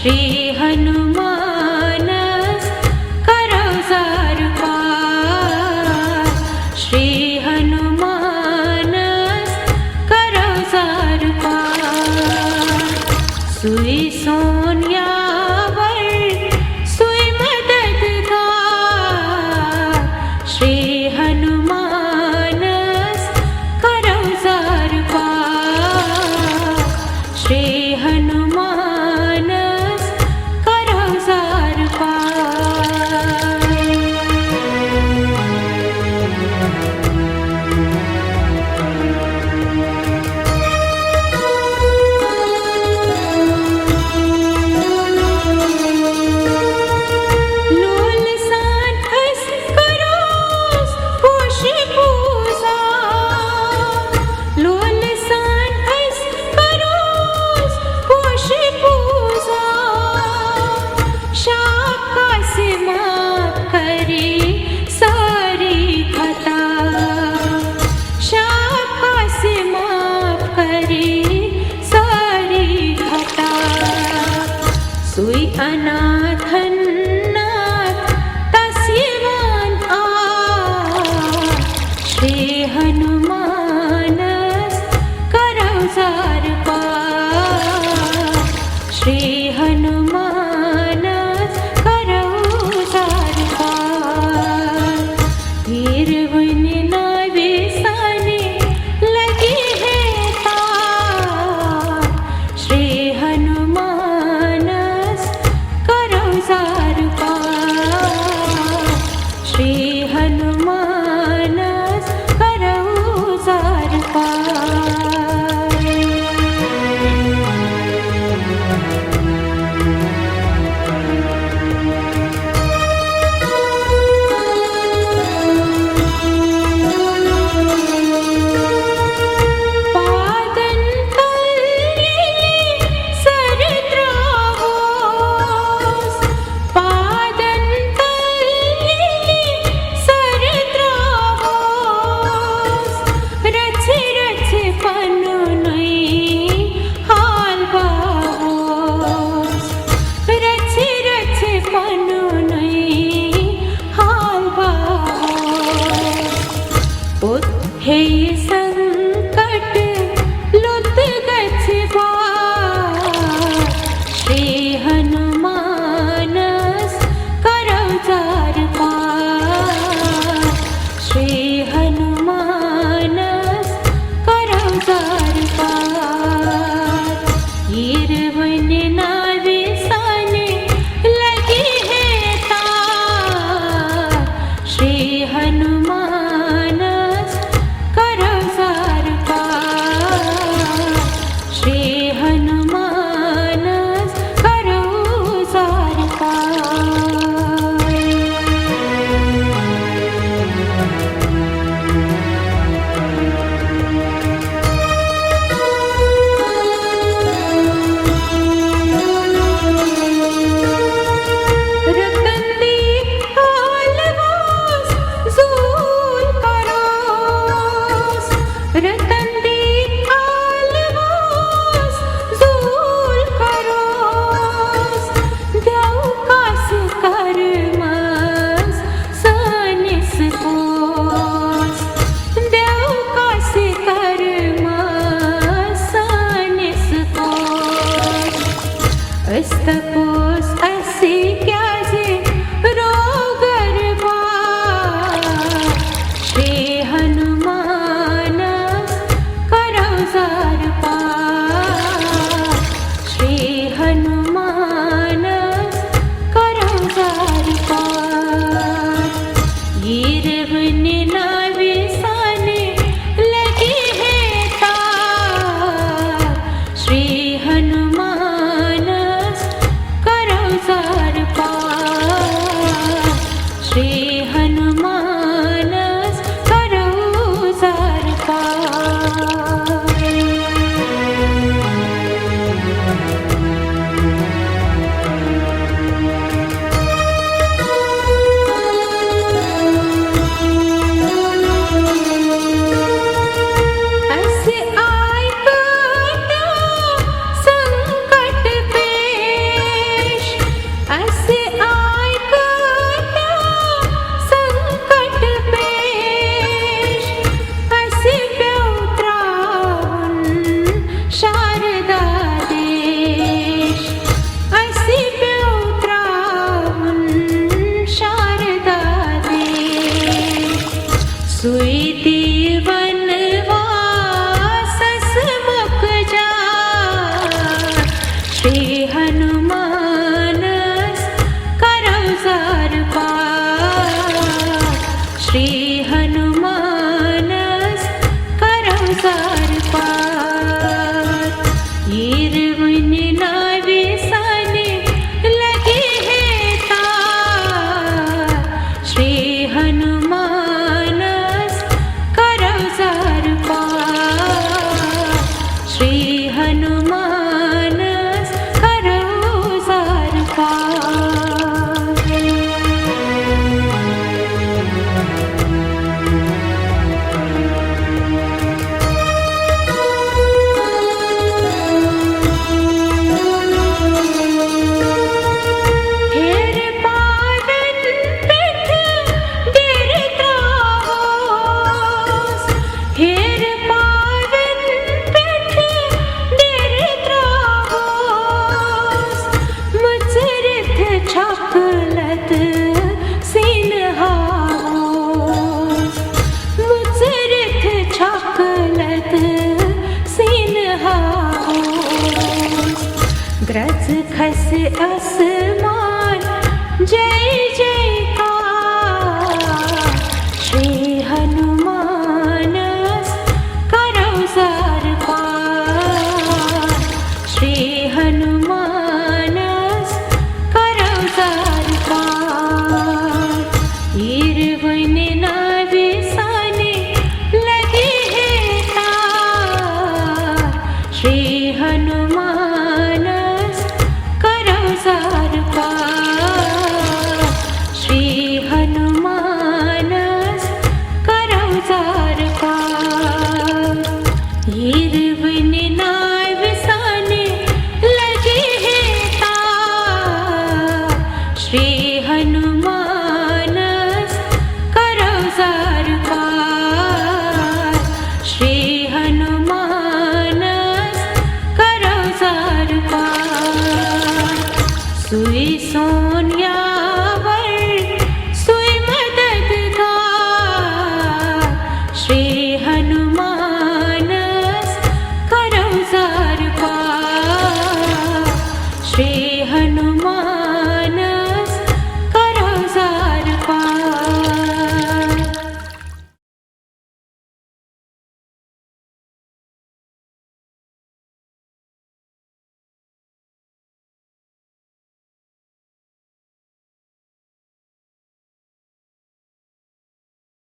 श्री हनुमानस करो जार पार। श्री हनुमानस करो जार पार। सुई सोनियावर सुई मददगार। श्री हनुमानस करो जार पार। श्री हनुमानस करो जार पार। लोल सान हस करोस पोष पूजा। लोल सान हस करोस पोष पूजा। शाखा से माफ करे सारी खता। शाखा से माफ करे सारी खता। सुई अनाथन नाथ तस्यवान आ। श्री हनुमानस करो जार पार। श्री हनुमानस करो जार पार। वीर वन नावे साने लगी है तार। श्री हनुमानस करो जार पार। श्री हनुमानस करो जार पार। पादन तले सर त्रावोस। पादन तले सर त्रावोस। रच रच पनुनई हाल बावोस। रच रच पनुनई हाल बावोस। हे संकट लुत गछ बार। श्री हनुमानस करो जार पार। श्री हनुमानस करो जार पार। वीर वन नावे साने लगी है तार। श्री हनुमानस करो जार पार। श्री हनुमानस करो जार पार। रतन दी हालवास ज़ूल करोस। रतन दी हालवास ज़ूल करोस। द्याऊ कास करमस सनिस कोस। द्याऊ कास करमस सनिस कोस। अस्तकोस असी क्या जे रोगर बार। श्री हनुमानस करो जार पार। श्री हनुमानस करो जार पार। वीर वन नावे साने लगी है तार। श्री हनुमानस रज खस असमान जय जयकार श्री हनुमान करौ सार पार श्री हनुमान करौ सार पार ईरवन नावे साने लगे है तार श्री हनुमान करौ सार पार श्री हनुमान करौ सार पार ईरवन नावे साने लगे है तार श्री हनुमान करौ सार पार श्री हनुमान करौ सार पार सुई सोनियावर सुई मददगार श्री